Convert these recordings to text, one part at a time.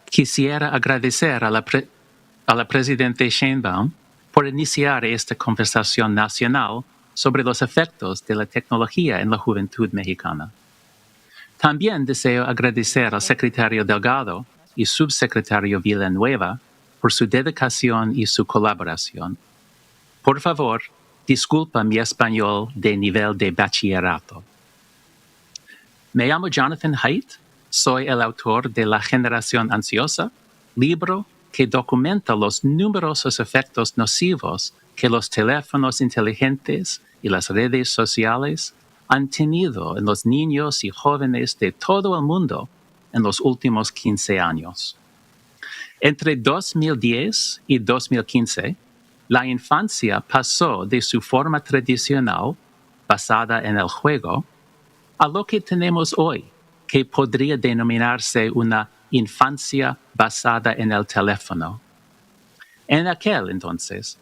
Quisiera agradecer a la presidenta Sheinbaum por iniciar esta conversación nacional sobre los efectos de la tecnología en la juventud mexicana. También deseo agradecer al secretario Delgado y subsecretario Villanueva por su dedicación y su colaboración. Por favor, disculpa mi español de nivel de bachillerato. Me llamo Jonathan Haidt, soy el autor de La generación ansiosa, libro que documenta los numerosos efectos nocivos que los teléfonos inteligentes y las redes sociales han tenido en los niños y jóvenes de todo el mundo en los últimos 15 años. Entre 2010 y 2015, la infancia pasó de su forma tradicional, basada en el juego, a lo que tenemos hoy, que podría denominarse una infancia basada en el teléfono. En aquel entonces,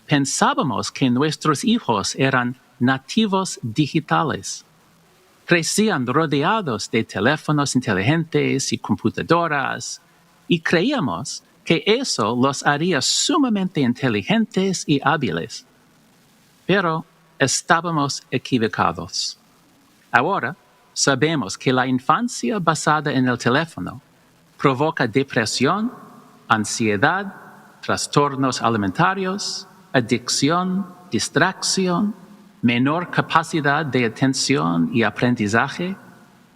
pensábamos que nuestros hijos eran nativos digitales. Crecían rodeados de teléfonos inteligentes y computadoras, y creíamos que eso los haría sumamente inteligentes y hábiles. Pero estábamos equivocados. Ahora sabemos que la infancia basada en el teléfono provoca depresión, ansiedad, trastornos alimentarios, adicción, distracción, menor capacidad de atención y aprendizaje,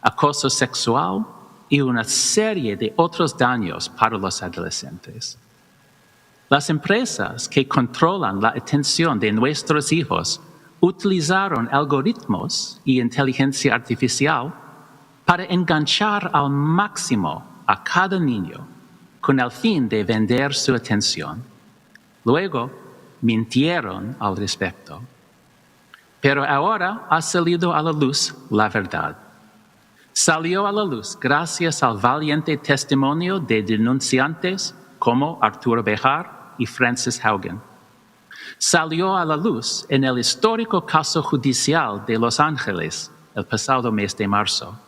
acoso sexual y una serie de otros daños para los adolescentes. Las empresas que controlan la atención de nuestros hijos utilizaron algoritmos y inteligencia artificial para enganchar al máximo a cada niño con el fin de vender su atención. Luego, mintieron al respecto. Pero ahora ha salido a la luz la verdad. Salió a la luz gracias al valiente testimonio de denunciantes como Arturo Bejar y Frances Haugen. Salió a la luz en el histórico caso judicial de Los Ángeles el pasado mes de marzo.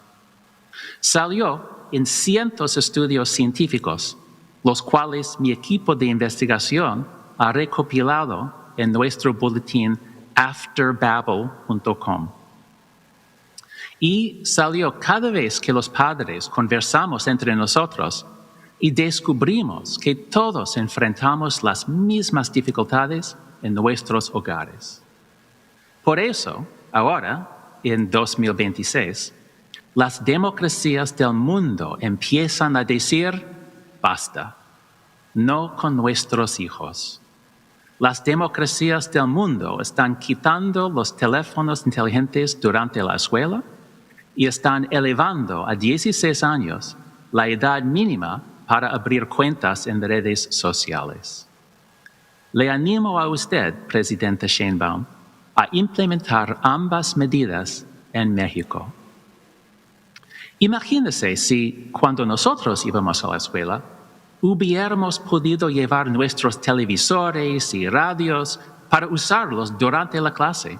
Salió en cientos de estudios científicos, los cuales mi equipo de investigación ha recopilado en nuestro boletín afterbabble.com. Y salió cada vez que los padres conversamos entre nosotros y descubrimos que todos enfrentamos las mismas dificultades en nuestros hogares. Por eso, ahora, en 2026, las democracias del mundo empiezan a decir, basta, no con nuestros hijos. Las democracias del mundo están quitando los teléfonos inteligentes durante la escuela y están elevando a 16 años la edad mínima para abrir cuentas en redes sociales. Le animo a usted, Presidenta Sheinbaum, a implementar ambas medidas en México. Imagínese si, cuando nosotros íbamos a la escuela, hubiéramos podido llevar nuestros televisores y radios para usarlos durante la clase.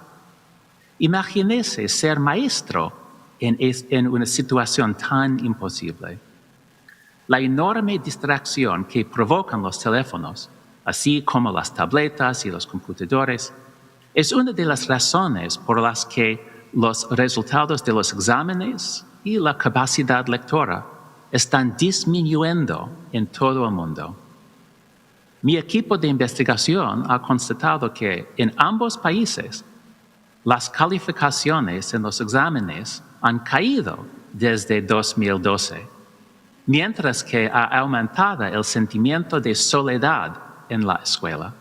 Imagínese ser maestro en una situación tan imposible. La enorme distracción que provocan los teléfonos, así como las tabletas y los computadores, es una de las razones por las que los resultados de los exámenes y la capacidad lectora están disminuyendo en todo el mundo. Mi equipo de investigación ha constatado que en ambos países las calificaciones en los exámenes han caído desde 2012, mientras que ha aumentado el sentimiento de soledad en la escuela.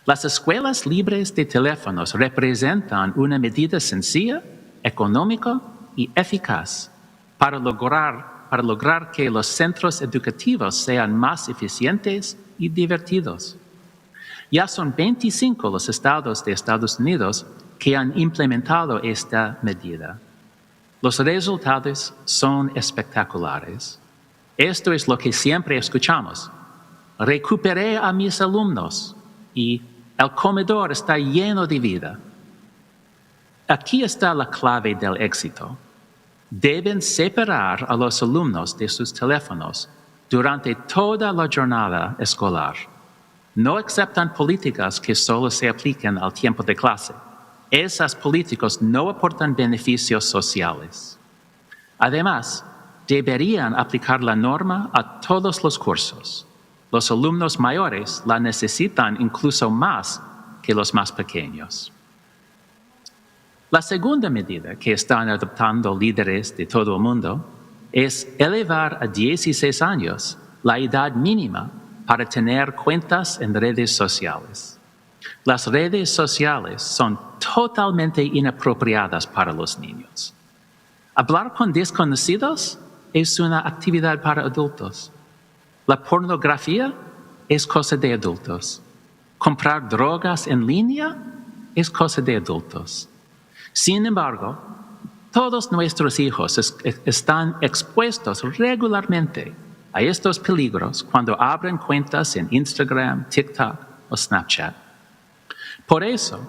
Las escuelas libres de teléfonos representan una medida sencilla, económica y eficaz para lograr que los centros educativos sean más eficientes y divertidos. Ya son 25 los estados de Estados Unidos que han implementado esta medida. Los resultados son espectaculares. Esto es lo que siempre escuchamos. Recuperé a mis alumnos y el comedor está lleno de vida. Aquí está la clave del éxito. Deben separar a los alumnos de sus teléfonos durante toda la jornada escolar. No aceptan políticas que solo se apliquen al tiempo de clase. Esas políticas no aportan beneficios sociales. Además, deberían aplicar la norma a todos los cursos. Los alumnos mayores la necesitan incluso más que los más pequeños. La segunda medida que están adoptando líderes de todo el mundo es elevar a 16 años la edad mínima para tener cuentas en redes sociales. Las redes sociales son totalmente inapropiadas para los niños. Hablar con desconocidos es una actividad para adultos. La pornografía es cosa de adultos. Comprar drogas en línea es cosa de adultos. Sin embargo, todos nuestros hijos están expuestos regularmente a estos peligros cuando abren cuentas en Instagram, TikTok o Snapchat. Por eso,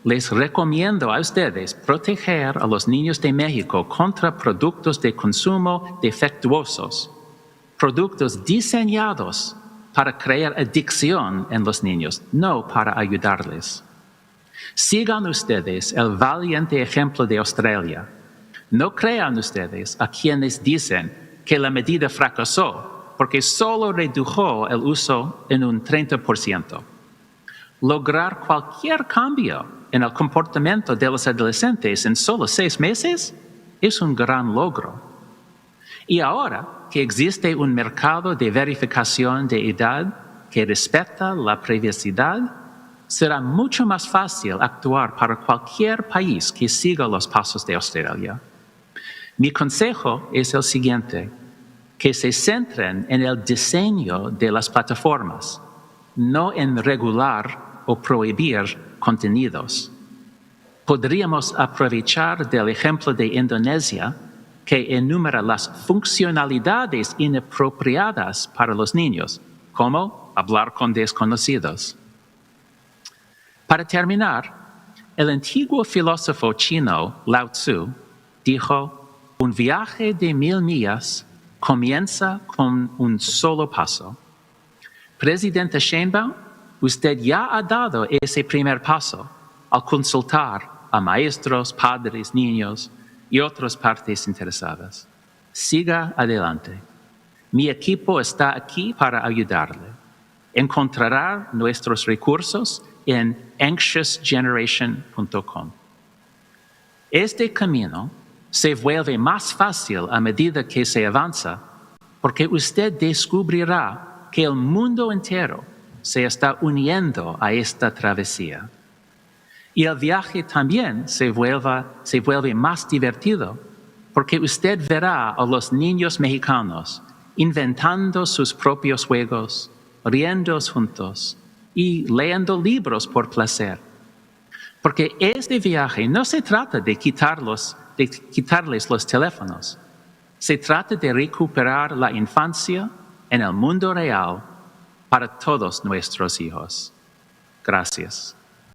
les recomiendo a ustedes proteger a los niños de México contra productos de consumo defectuosos, productos diseñados para crear adicción en los niños, no para ayudarles. Sigan ustedes el valiente ejemplo de Australia. No crean ustedes a quienes dicen que la medida fracasó porque solo redujo el uso en un 30%. Lograr cualquier cambio en el comportamiento de los adolescentes en solo 6 meses es un gran logro. Y ahora que existe un mercado de verificación de edad que respeta la privacidad, será mucho más fácil actuar para cualquier país que siga los pasos de Australia. Mi consejo es el siguiente: que se centren en el diseño de las plataformas, no en regular o prohibir contenidos. Podríamos aprovechar del ejemplo de Indonesia, que enumera las funcionalidades inapropiadas para los niños, como hablar con desconocidos. Para terminar, el antiguo filósofo chino Lao Tzu dijo: un viaje de 1000 millas comienza con un solo paso. Presidenta Sheinbaum, usted ya ha dado ese primer paso al consultar a maestros, padres, niños y otras partes interesadas. Siga adelante. Mi equipo está aquí para ayudarle. Encontrará nuestros recursos en anxiousgeneration.com. Este camino se vuelve más fácil a medida que se avanza, porque usted descubrirá que el mundo entero se está uniendo a esta travesía. Y el viaje también se vuelve más divertido, porque usted verá a los niños mexicanos inventando sus propios juegos, riendo juntos y leyendo libros por placer. Porque este viaje no se trata de quitarles los teléfonos. Se trata de recuperar la infancia en el mundo real para todos nuestros hijos. Gracias.